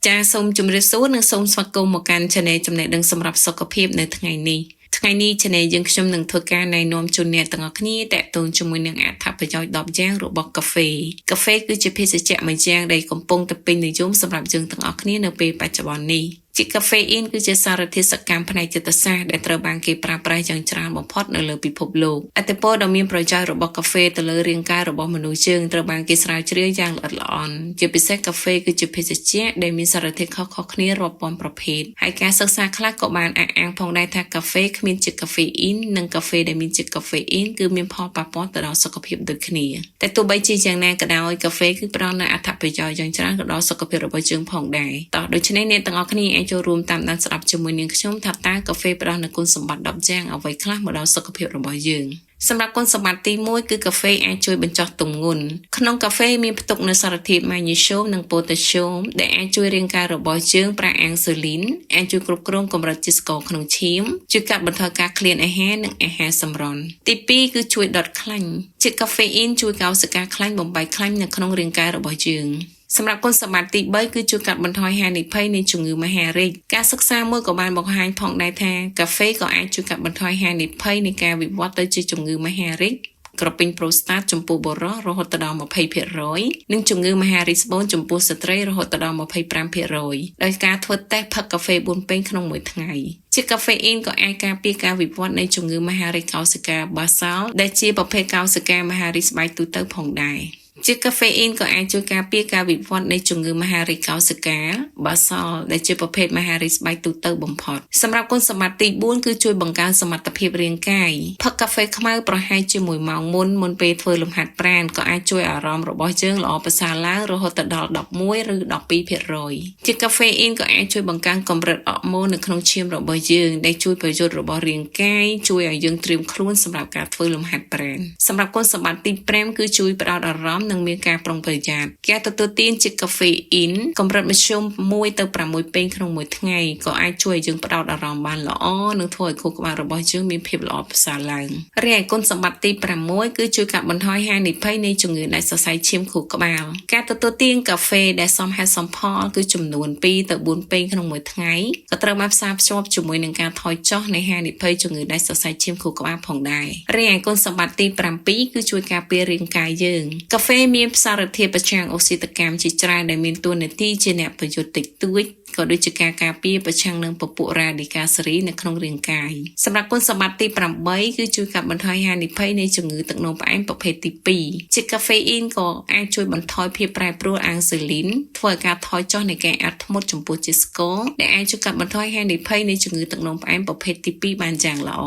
ចាសូមជម្រាបសួរនិងសូមស្វាគមន៍មកកាន់ Channel ចំណេះដឹងសម្រាប់សុខភាពនៅថ្ងៃនេះ Channel យើងខ្ញុំនឹងធ្វើការណែនាំជូនអ្នកទាំងអស់គ្នាតាក់ទងជាមួយនឹងអត្ថប្រយោជន៍10យ៉ាងរបស់កាហ្វេគឺជាភេសជ្ជៈមួយយ៉ាងដែលកំពុងតែពេញនិយមសម្រាប់យើងទាំងអស់គ្នានៅពេលបច្ចុប្បន្ននេះ ជាកាហ្វេអ៊ីនគឺជាសារធាតុសកម្មផ្នែកចិត្តសាស្ត្រដែលត្រូវបានគេប្រើប្រាស់យ៉ាងច្រើនបំផុតនៅលើពិភពលោកអត្ថប្រយោជន៍ដ៏មានប្រយោជន៍របស់កាហ្វេទៅលើរាងកាយរបស់មនុស្សយើងត្រូវបានគេស្រាវជ្រាវយ៉ាងល្អិតល្អន់ជាពិសេសកាហ្វេគឺជាភេសជ្ជៈដែលមានសារធាតុខុសៗគ្នារាប់ពាន់ប្រភេទហើយការសិក្សាខ្លះក៏បានអះអាងផងដែរថាកាហ្វេគ្មានជាតិកាហ្វេអ៊ីននិងកាហ្វេដែលមានជាតិកាហ្វេអ៊ីនគឺមានផលប៉ះពាល់ទៅដល់សុខភាពដូចគ្នាតែទោះបីជាយ៉ាងណាក៏ដោយកាហ្វេគឺផ្ដល់នូវអត្ថប្រយោជន៍យ៉ាងច្រើនទៅដល់សុខភាពរបស់យើងផងដែរតោះដូច្នេះអ្នកទាំងអស់គ្នាអាចចូលរួមតាមដានស្ដាប់ជាមួយនាងខ្ញុំថាតើកាហ្វេផ្ដល់នូវគុណសម្បត្តិ10យ៉ាងអ្វីខ្លះមកដល់សុខភាពរបស់យើងសម្រាប់គុណសម្បត្តិទី1គឺកាហ្វេអាចជួយបញ្ចុះទម្ងន់ក្នុងកាហ្វេមានផ្ទុកនូវសារធាតុម៉ាញ៉េស្យូមនិងប៉ូតាស្យូមដែលអាចជួយរាងកាយរបស់យើងប្រាក់អាំងស៊ូលីនអាចជួយគ្រប់គ្រងកម្រិតជាតិស្ករក្នុងឈាមជួយកាត់បន្ថយការឃ្លានអាហារនិងអាហារសម្រន់ទី2គឺជួយដុតខ្លាញ់ជាតិកាហ្វេអ៊ីនជួយកោសិកាខ្លាញ់បំបែកខ្លាញ់នៅក្នុងរាងកាយរបស់យើងសម្រាប់គុណសម្បត្តិទី3គឺជួយកាត់បន្ថយហានិភ័យនៃជំងឺមហារីកការសិក្សាមួយក៏បានបង្ហាញផងដែរថាកាហ្វេក៏អាចជួយកាត់បន្ថយហានិភ័យនៃការវិវត្តទៅជាជំងឺមហារីកក្រពេញប្រូស្តាតចំពោះបុរសរហូតដល់ 20% និងជំងឺមហារីកស្បូនចំពោះស្ត្រីរហូតដល់ 25% ដោយការធ្វើតេស្តផឹកកាហ្វេ4ពេងក្នុងមួយថ្ងៃជាតិកាហ្វេអ៊ីនក៏អាចការពារការវិវត្តនៃជំងឺមហារីកកោសិកាបាសាល់ដែលជាប្រភេទកោសិកាមហារីកស្បែកទូទៅផងដែរជាតិកាហ្វេអ៊ីនក៏អាចជួយការពារការវិវត្តនៃជំងឺមហារីកកោសិកាបាសាល់ដែលជាប្រភេទមហារីកស្បែកទូទៅបំផុតសម្រាប់គុណសម្បត្តិទី4គឺជួយបង្កើនសមត្ថភាពរាងកាយផឹកកាហ្វេខ្មៅប្រហែលជា1ម៉ោងមុនពេលធ្វើលំហាត់ប្រាណក៏អាចជួយអារម្មណ៍របស់យើងល្អប្រសើរឡើងរហូតដល់11ឬ12%ជាតិកាហ្វេអ៊ីនក៏អាចជួយបង្កើនកម្រិតអរម៉ូននៅក្នុងឈាមរបស់យើងដែលជួយប្រយោជន៍របស់រាងកាយជួយឲ្យយើងត្រៀមខ្លួនសម្រាប់ការធ្វើលំហាត់ប្រាណសម្រាប់គុណសម្បត្តិទី5គឺជួយផ្ដោតអារម្មណ៍និងមានការប្រុងប្រយ័ត្នការទទួលទានជាតិកាហ្វេអ៊ីនកម្រិតមធ្យម1ទៅ6ពេងក្នុងមួយថ្ងៃក៏អាចជួយឲ្យយើងផ្ដោតអារម្មណ៍បានល្អនិងធ្វើឲ្យខួរក្បាលរបស់យើងមានភាពល្អប្រសើរឡើងរីឯគុណសម្បត្តិទី6គឺជួយកាត់បន្ថយហានិភ័យនៃជំងឺដាច់សរសៃឈាមខួរក្បាលការទទួលទានកាហ្វេដែលសមហេតុសមផលគឺចំនួន2ទៅ4ពេងក្នុងមួយថ្ងៃក៏ត្រូវបានផ្សារភ្ជាប់ជាមួយនឹងការថយចុះនៃហានិភ័យជំងឺដាច់សរសៃឈាមខួរក្បាលផងដែររីឯគុណសម្បត្តិទី7គឺជួយការពាររាងកាយយើងកាហ្វេមានសារធាតុប្រឆាំងអុកស៊ីតកម្មជាច្រើនដែលមានតួនាទីជាអ្នកប្រយុទ្ធតិចតួចក៏ដូចជាការការពារប្រឆាំងនឹងពពួករ៉ាឌីកាសេរីនៅក្នុងរាងកាយសម្រាប់គុណសម្បត្តិទី8គឺជួយកាត់បន្ថយហានិភ័យនៃជំងឺទឹកនោមផ្អែមប្រភេទទី2ជាតិកាហ្វេអ៊ីនក៏អាចជួយបន្ថយភាពប្រែប្រួលអាំងស៊ូលីនធ្វើឲ្យការថយចុះនៃការអាត់ធ្មត់ចំពោះជាតិស្ករដែលអាចជួយកាត់បន្ថយហានិភ័យនៃជំងឺទឹកនោមផ្អែមប្រភេទទី2បានយ៉ាងល្អ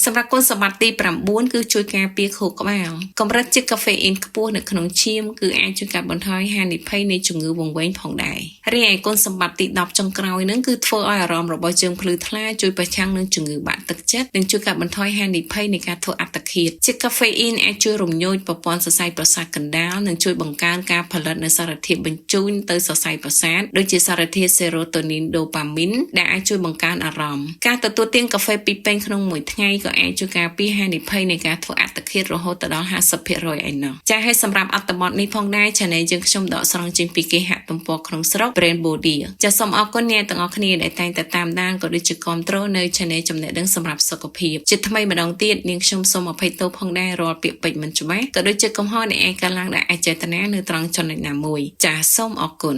សម្រាប់គុណសម្បត្តិទី9គឺជួយការពារខួរក្បាលកម្រិតជាតិកាហ្វេអ៊ីនខ្ពស់នៅក្នុងឈាមគឺអាចជួយកាត់បន្ថយហានិភ័យនៃជំងឺវង្វេងផងដែររីឯគុណសម្បត្តិទី10ចុងក្រោយនឹងគឺធ្វើឲ្យអារម្មណ៍របស់យើងភ្លឺថ្លាជួយប្រឆាំងនឹងជំងឺបាក់ទឹកចិត្តនិងជួយកាត់បន្ថយហានិភ័យនៃការធ្វើអត្តឃាតជាតិកាហ្វេអ៊ីនអាចជួយរំញោចប្រព័ន្ធសរសៃប្រសាទកណ្ដាលនិងជួយបង្កើនការផលិតនូវសារធាតុបញ្ជូនទៅសរសៃប្រសាទដូចជាសារធាតុសេរ៉ូតូនីនដូប៉ាមីនដែលអាចជួយបង្កើនអារម្មណ៍ការទទួលទានកាហ្វេ2ពេងក្នុងមួយថ្ងៃក៏អាចជួយការពារហានិភ័យនៃការធ្វើអត្តឃាតរហូតដល់ 50% ឯណោះចា៎ហើយសម្រាប់អត្ថបទនេះផងដែរ Channel យើងខ្ញុំដកស្រង់ចេញពីគេហទំព័រក្នុងស្រុក Brain Body ចា៎សូមអរគុណអ្នកទាំងអស់គ្នាដែលតែងតែតាមដានក៏ដូចជាគាំទ្រនៅ Channel ចំណេះដឹងសម្រាប់សុខភាពជាថ្មីម្ដងទៀតនាងខ្ញុំសូមអភ័យទោសផងដែររាល់ពាក្យពេចន៍មិនច្បាស់ក៏ដូចជាកំហុសដែលអាចកើតឡើងដោយអចេតនានៅត្រង់ចំណុចណាមួយចា៎សូមអរគុណ